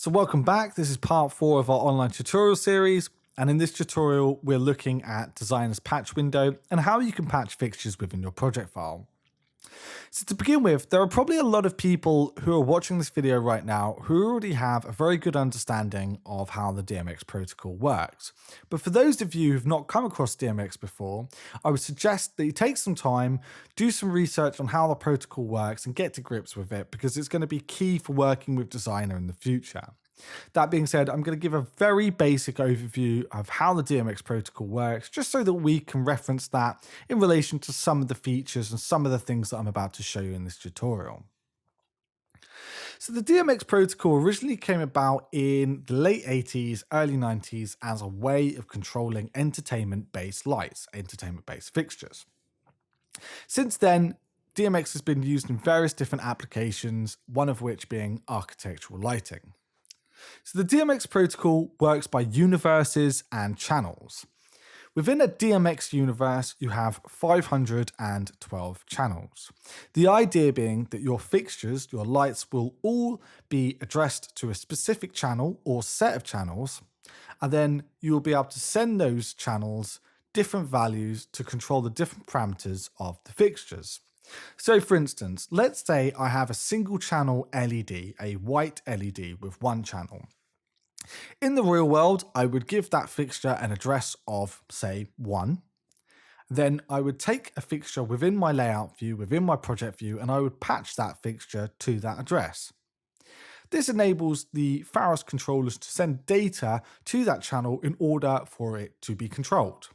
So welcome back. This is part 4 of our online tutorial series. And in this tutorial, we're looking at Designer's patch window and how you can patch fixtures within your project file. So to begin with, there are probably a lot of people who are watching this video right now who already have a very good understanding of how the DMX protocol works. But for those of you who've not come across DMX before, I would suggest that you take some time, do some research on how the protocol works and get to grips with it, because it's going to be key for working with Designer in the future. That being said, I'm going to give a very basic overview of how the DMX protocol works, just so that we can reference that in relation to some of the features and some of the things that I'm about to show you in this tutorial. So the DMX protocol originally came about in the late 80s, early 90s as a way of controlling entertainment-based lights, entertainment-based fixtures. Since then, DMX has been used in various different applications, one of which being architectural lighting. So the DMX protocol works by universes and channels. Within a DMX universe, you have 512 channels. The idea being that your fixtures, your lights, will all be addressed to a specific channel or set of channels, and then you'll be able to send those channels different values to control the different parameters of the fixtures. So for instance, let's say I have a single channel LED, a white LED with one channel. In the real world, I would give that fixture an address of, say, 1. Then I would take a fixture within my layout view, within my project view, and I would patch that fixture to that address. This enables the Pharos controllers to send data to that channel in order for it to be controlled.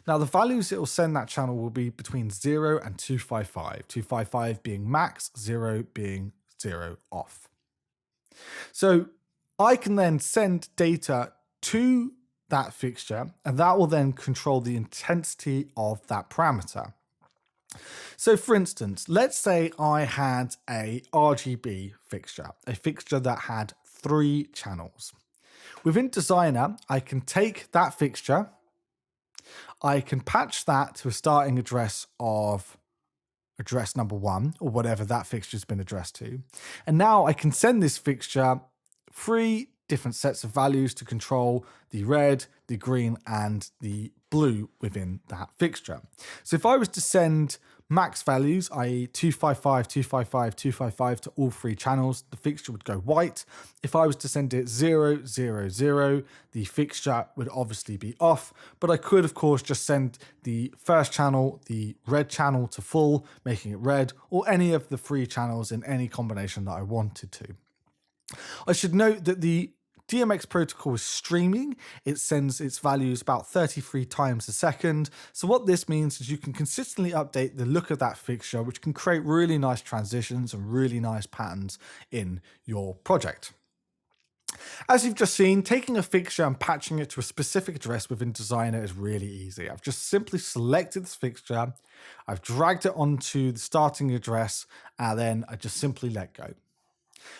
Now, the values it will send that channel will be between 0 and 255, 255 being max, 0 being 0 off. So I can then send data to that fixture, and that will then control the intensity of that parameter. So for instance, let's say I had a RGB fixture, a fixture that had 3 channels. Within Designer, I can take that fixture, I can patch that to a starting address of address number 1, or whatever that fixture's been addressed to. And now I can send this fixture 3 different sets of values to control the red, the green, and the blue within that fixture. So if I was to send max values, i.e. 255, 255, 255 to all 3 channels, the fixture would go white. If I was to send it 0, 0, 0, the fixture would obviously be off, but I could of course just send the first channel, the red channel, to full, making it red, or any of the 3 channels in any combination that I wanted to. I should note that the DMX protocol is streaming. It sends its values about 33 times a second. So what this means is you can consistently update the look of that fixture, which can create really nice transitions and really nice patterns in your project. As you've just seen, taking a fixture and patching it to a specific address within Designer is really easy. I've just simply selected this fixture, I've dragged it onto the starting address, and then I just simply let go.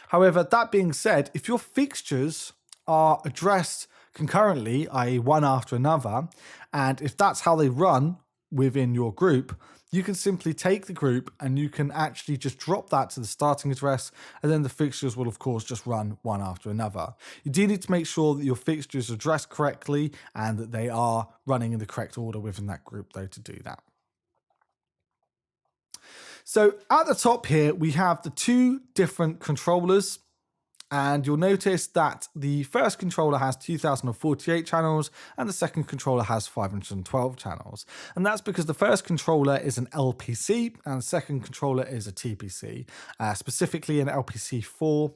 However, that being said, if your fixtures are addressed concurrently, i.e. one after another, and if that's how they run within your group, you can simply take the group and you can actually just drop that to the starting address, and then the fixtures will of course just run one after another. You do need to make sure that your fixtures are addressed correctly and that they are running in the correct order within that group though to do that. So at the top here, we have the 2 different controllers, and you'll notice that the first controller has 2048 channels and the second controller has 512 channels. And that's because the first controller is an LPC and the second controller is a TPC, specifically an LPC4,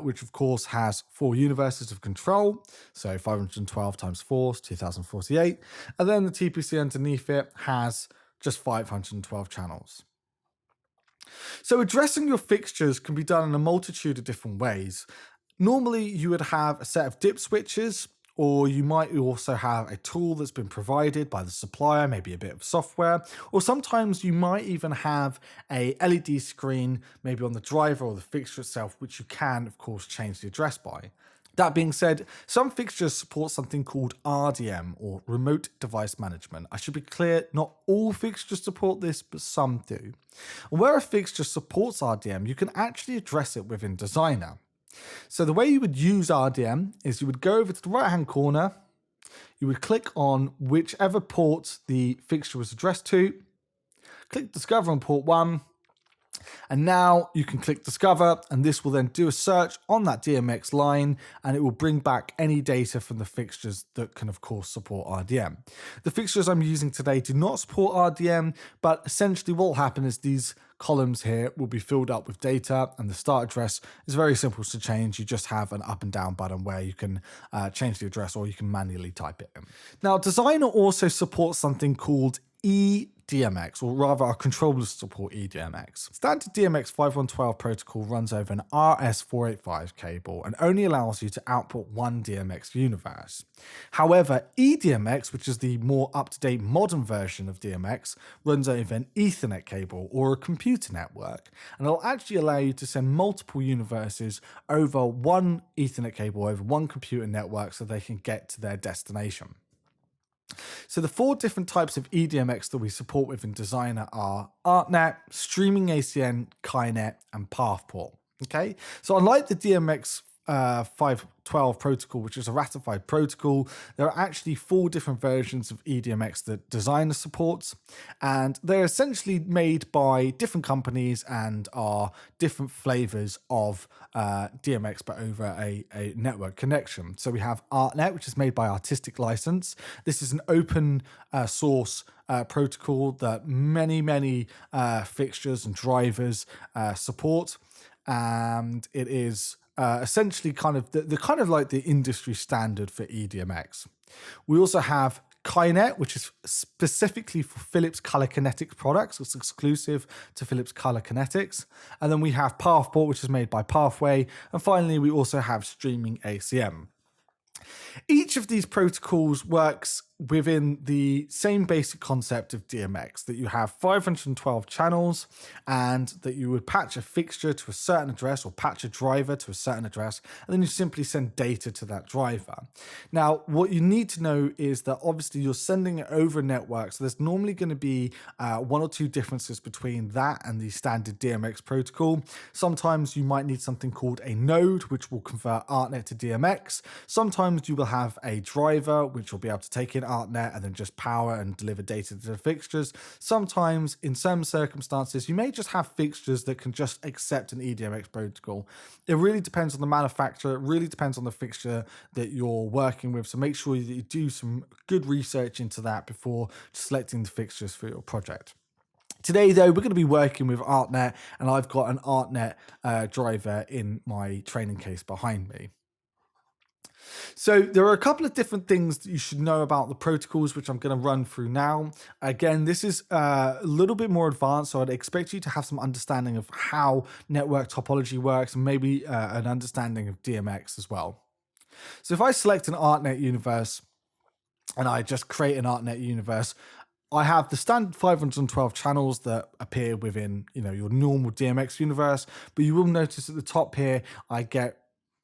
which of course has 4 universes of control. So 512 times 4 is 2048. And then the TPC underneath it has just 512 channels. So addressing your fixtures can be done in a multitude of different ways. Normally you would have a set of dip switches, or you might also have a tool that's been provided by the supplier, maybe a bit of software, or sometimes you might even have a LED screen, maybe on the driver or the fixture itself, which you can of course change the address by. That being said, some fixtures support something called RDM, or Remote Device Management. I should be clear, not all fixtures support this, but some do. And where a fixture supports RDM, you can actually address it within Designer. So the way you would use RDM is you would go over to the right-hand corner, you would click on whichever port the fixture was addressed to, click Discover on port 1, and now you can click Discover, and this will then do a search on that DMX line, and it will bring back any data from the fixtures that can, of course, support RDM. The fixtures I'm using today do not support RDM, but essentially what will happen is these columns here will be filled up with data, and the start address is very simple to change. You just have an up and down button where you can change the address, or you can manually type it in. Now, Designer also supports something called eDMX, or rather our controllers support eDMX. Standard DMX 5112 protocol runs over an RS485 cable and only allows you to output one DMX universe. However, eDMX, which is the more up-to-date modern version of DMX, runs over an Ethernet cable or a computer network, and it'll actually allow you to send multiple universes over one Ethernet cable over one computer network so they can get to their destination. So the 4 different types of eDMX that we support within Designer are ArtNet, Streaming ACN, KaiNet, and PathPort. Okay, so unlike the DMX 512 protocol, which is a ratified protocol, there are actually 4 different versions of eDMX that Designer supports, and they're essentially made by different companies and are different flavors of DMX, but over a network connection. So we have ArtNet, which is made by Artistic License. This is an open source protocol that many fixtures and drivers support, and it is essentially kind of the kind of like the industry standard for eDMX. We also have KaiNet, which is specifically for Philips Color Kinetics products. It's exclusive to Philips Color Kinetics. And then we have PathPort, which is made by Pathway. And finally, we also have Streaming ACM. Each of these protocols works within the same basic concept of DMX, that you have 512 channels and that you would patch a fixture to a certain address or patch a driver to a certain address, and then you simply send data to that driver. Now, what you need to know is that obviously you're sending it over a network, so there's normally going to be 1 or 2 differences between that and the standard DMX protocol. Sometimes you might need something called a node, which will convert ArtNet to DMX. Sometimes you will have a driver, which will be able to take in ArtNet and then just power and deliver data to the fixtures. Sometimes, in some circumstances, you may just have fixtures that can just accept an eDMX protocol. It really depends on the manufacturer. It really depends on the fixture that you're working with. So make sure that you do some good research into that before selecting the fixtures for your project. Today, though, we're going to be working with ArtNet, and I've got an ArtNet driver in my training case behind me. So there are a couple of different things that you should know about the protocols, which I'm going to run through now. Again, this is a little bit more advanced, so I'd expect you to have some understanding of how network topology works and maybe an understanding of DMX as well. So if I select an ArtNet universe and I just create an ArtNet universe, I have the standard 512 channels that appear within, your normal DMX universe, but you will notice at the top here, I get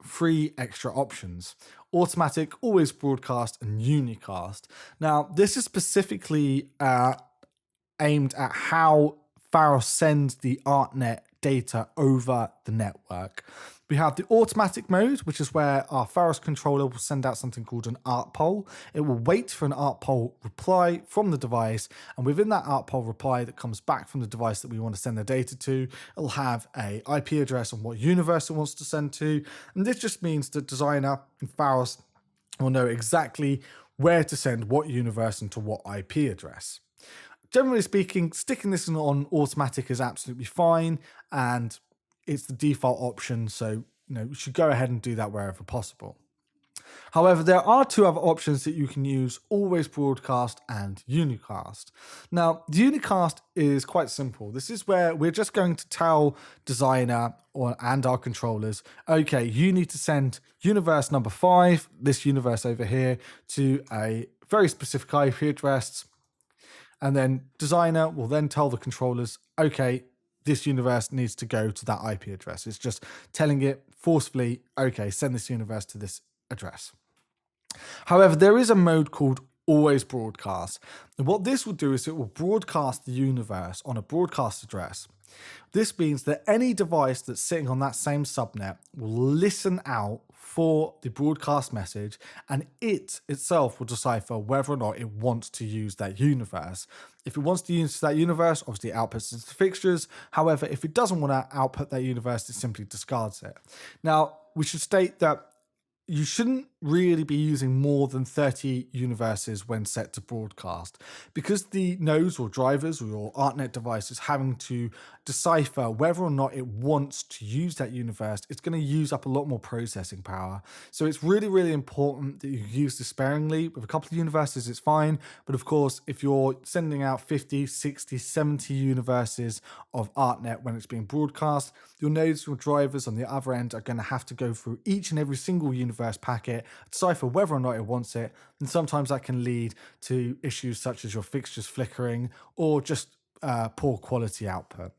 3 extra options: automatic, always broadcast, and unicast. Now, this is specifically aimed at how Pharos sends the ArtNet data over the network. We have the automatic mode, which is where our Pharos controller will send out something called an ART poll. It will wait for an ART poll reply from the device, and within that ART poll reply that comes back from the device that we want to send the data to, it'll have a IP address on what universe it wants to send to, and this just means that Designer and Pharos will know exactly where to send what universe and to what IP address. Generally speaking, sticking this on automatic is absolutely fine, and it's the default option, so you should go ahead and do that wherever possible. However, there are 2 other options that you can use: always broadcast and unicast. Now, the unicast is quite simple. This is where we're just going to tell Designer and our controllers, okay, you need to send universe number 5, this universe over here, to a very specific IP address. And then Designer will then tell the controllers, okay, this universe needs to go to that IP address. It's just telling it forcefully, okay, send this universe to this address. However, there is a mode called always broadcast. And what this will do is it will broadcast the universe on a broadcast address. This means that any device that's sitting on that same subnet will listen out for the broadcast message, and it itself will decipher whether or not it wants to use that universe. If it wants to use that universe, obviously it outputs its fixtures. However, if it doesn't want to output that universe, it simply discards it. Now, we should state that you shouldn't really be using more than 30 universes when set to broadcast, because the nodes or drivers or your ArtNet device is having to decipher whether or not it wants to use that universe. It's going to use up a lot more processing power. So it's really, really important that you use this sparingly. With a couple of universes, it's fine. But of course, if you're sending out 50, 60, 70 universes of ArtNet when it's being broadcast, your nodes, your drivers on the other end are going to have to go through each and every single universe packet, decipher whether or not it wants it, and sometimes that can lead to issues such as your fixtures flickering or just poor quality output.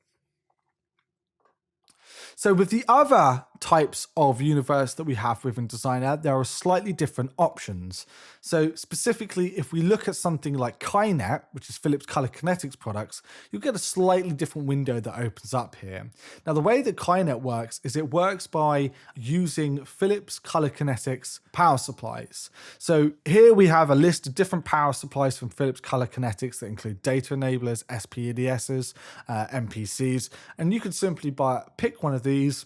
So with the other types of universe that we have within Designer, there are slightly different options. So specifically, if we look at something like KaiNet, which is Philips Color Kinetics products, you'll get a slightly different window that opens up here. Now, the way that KaiNet works is it works by using Philips Color Kinetics power supplies. So here we have a list of different power supplies from Philips Color Kinetics that include data enablers, SPDSs, MPCs, and you could simply pick one of these,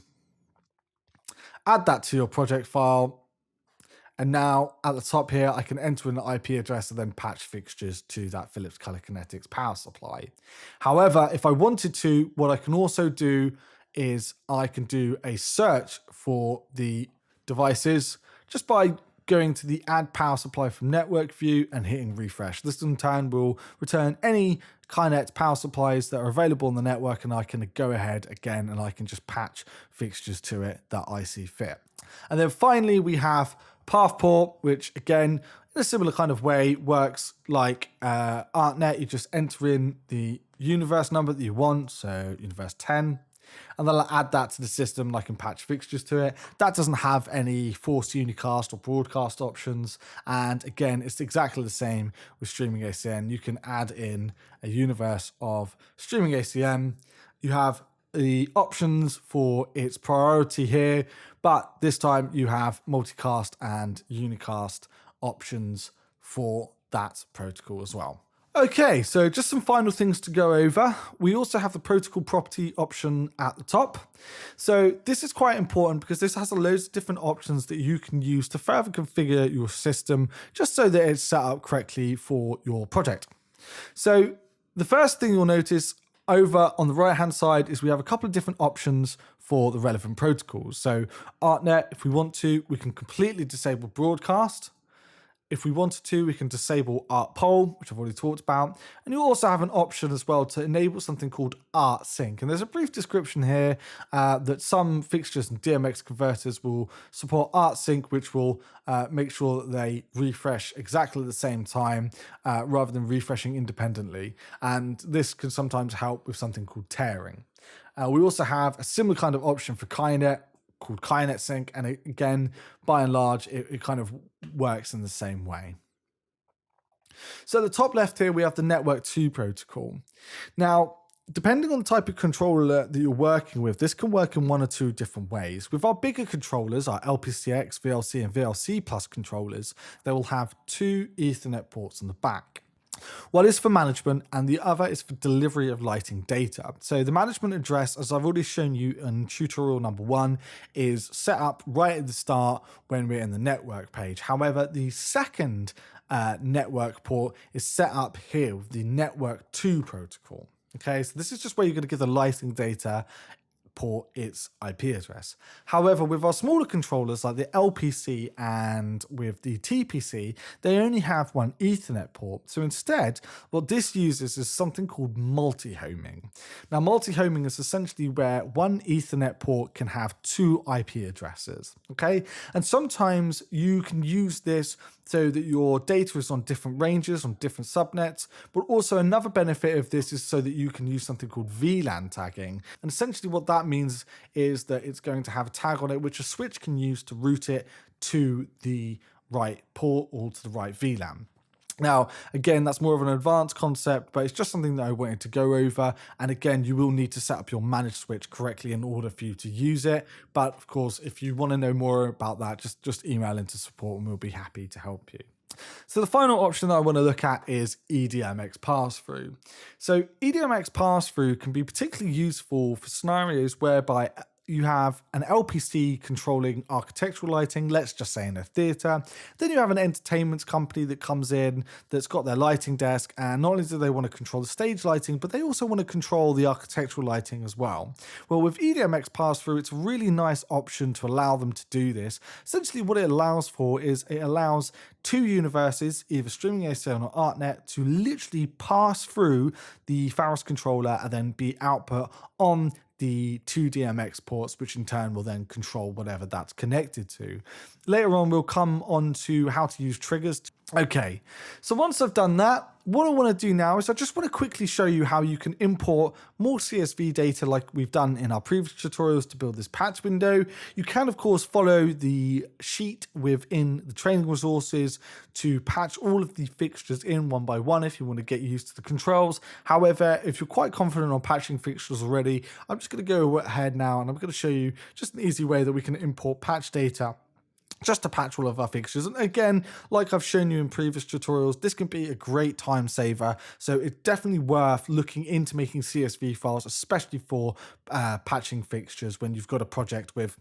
add that to your project file, and now at the top here, I can enter an IP address and then patch fixtures to that Philips Color Kinetics power supply. However, if I wanted to, what I can also do is I can do a search for the devices just by going to the add power supply from network view and hitting refresh. This in turn will return any KaiNet power supplies that are available on the network, and I can go ahead again and I can just patch fixtures to it that I see fit. And then finally we have Pathport, which again, in a similar kind of way, works like ArtNet. You just enter in the universe number that you want, so universe 10, and then I'll add that to the system and I can patch fixtures to it. That doesn't have any forced unicast or broadcast options. And again, it's exactly the same with Streaming ACN. You can add in a universe of Streaming ACN. You have the options for its priority here, but this time you have multicast and unicast options for that protocol as well. Okay, so just some final things to go over. We also have the protocol property option at the top. So this is quite important because this has loads of different options that you can use to further configure your system just so that it's set up correctly for your project. So the first thing you'll notice over on the right hand side is we have a couple of different options for the relevant protocols. So ArtNet, if we want to, we can completely disable broadcast. If we wanted to, we can disable ArtPoll, which I've already talked about. And you also have an option as well to enable something called ArtSync. And there's a brief description here that some fixtures and DMX converters will support ArtSync, which will make sure that they refresh exactly at the same time rather than refreshing independently. And this can sometimes help with something called tearing. We also have a similar kind of option for KaiNet called KaiNet Sync, and again, by and large, it kind of works in the same way. So at the top left here, we have the Network 2 protocol. Now, depending on the type of controller that you're working with, this can work in one or two different ways. With our bigger controllers, our LPCX, VLC, and VLC Plus controllers, they will have two Ethernet ports on the back. One is for management and the other is for delivery of lighting data. So the management address, as I've already shown you in tutorial number 1, is set up right at the start when we're in the network page. However, the second network port is set up here with the Network 2 protocol. Okay, so this is just where you're going to give the lighting data port its IP address. However, with our smaller controllers like the LPC and with the TPC, they only have one Ethernet port. So instead, what this uses is something called multi-homing. Now, multi-homing is essentially where one Ethernet port can have two IP addresses, okay? And sometimes you can use this so that your data is on different ranges, on different subnets, but also another benefit of this is so that you can use something called VLAN tagging. And essentially what that means is that it's going to have a tag on it, which a switch can use to route it to the right port or to the right VLAN. Now, again, that's more of an advanced concept, but it's just something that I wanted to go over. And again, you will need to set up your managed switch correctly in order for you to use it. But of course, if you want to know more about that, just email into support and we'll be happy to help you. So the final option that I want to look at is EDMX pass-through. So EDMX pass-through can be particularly useful for scenarios whereby you have an LPC controlling architectural lighting, let's just say in a theatre. Then you have an entertainment company that comes in that's got their lighting desk, and not only do they want to control the stage lighting, but they also want to control the architectural lighting as well. Well, with EDMX pass-through, it's a really nice option to allow them to do this. Essentially what it allows for is it allows two universes, either Streaming ACN or ArtNet, to literally pass through the Pharos controller and then be output on the two DMX ports, which in turn will then control whatever that's connected to. Later on, we'll come on to how to use triggers. Okay, so once I've done that, what I want to do now is I just want to quickly show you how you can import more CSV data like we've done in our previous tutorials to build this patch window. You can, of course, follow the sheet within the training resources to patch all of the fixtures in one by one if you want to get used to the controls. However, if you're quite confident on patching fixtures already, I'm just going to go ahead now and I'm going to show you just an easy way that we can import patch data just to patch all of our fixtures. And again, like I've shown you in previous tutorials, this can be a great time saver. So it's definitely worth looking into making CSV files, especially for patching fixtures when you've got a project with,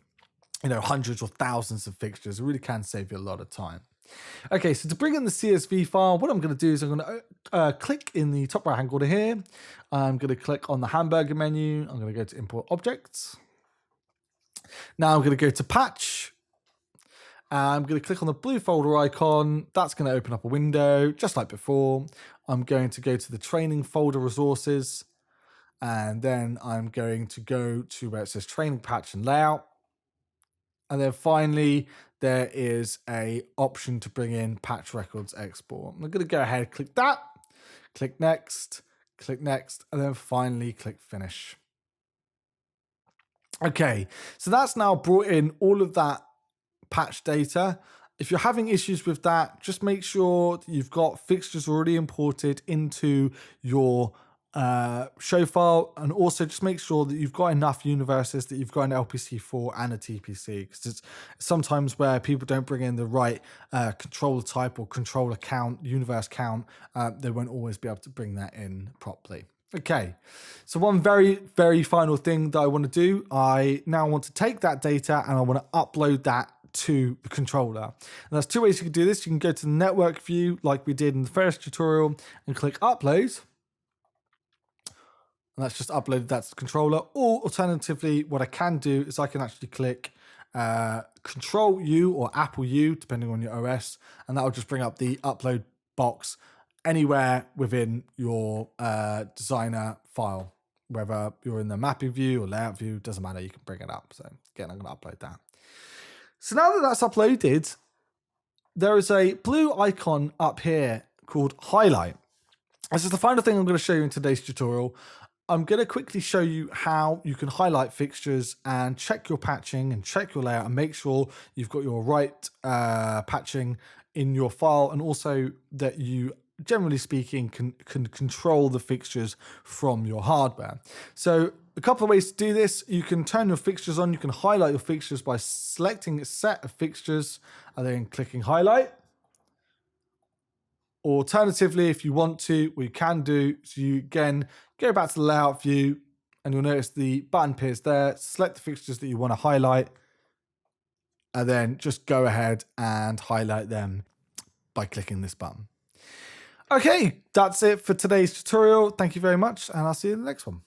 you know, hundreds or thousands of fixtures. It really can save you a lot of time. Okay, so to bring in the CSV file, what I'm going to do is I'm going to click in the top right hand corner here. I'm going to click on the hamburger menu. I'm going to go to import objects. Now I'm going to go to patch. I'm going to click on the blue folder icon. That's going to open up a window just like before. I'm going to go to the training folder resources. And then I'm going to go to where it says training patch and layout. And then finally, there is a option to bring in patch records export. I'm going to go ahead, click that, click next, and then finally click finish. Okay, so that's now brought in all of that patch data. If you're having issues with that, just make sure that you've got fixtures already imported into your show file, and also just make sure that you've got enough universes, that you've got an LPC4 and a TPC, because it's sometimes where people don't bring in the right controller type or controller count, universe count, they won't always be able to bring that in properly. Okay, so one very, very final thing that I want to do, I now want to take that data and I want to upload that to the controller. And there's two ways you can do this. You can go to the network view like we did in the first tutorial and click upload. And that's just uploaded that to the controller. Or alternatively, what I can do is I can actually click Control U or Apple U, depending on your OS, and that will just bring up the upload box anywhere within your designer file, whether you're in the mapping view or layout view, doesn't matter, you can bring it up. So again, I'm going to upload that. So now that that's uploaded, there is a blue icon up here called highlight. This is the final thing I'm going to show you in today's tutorial. I'm going to quickly show you how you can highlight fixtures and check your patching and check your layout and make sure you've got your right patching in your file, and also that you, generally speaking, can control the fixtures from your hardware. So a couple of ways to do this. You can turn your fixtures on. You can highlight your fixtures by selecting a set of fixtures and then clicking highlight. Alternatively, if you want to, we can do, so you again go back to the layout view and you'll notice the button appears there. Select the fixtures that you want to highlight and then just go ahead and highlight them by clicking this button. Okay, that's it for today's tutorial. Thank you very much, and I'll see you in the next one.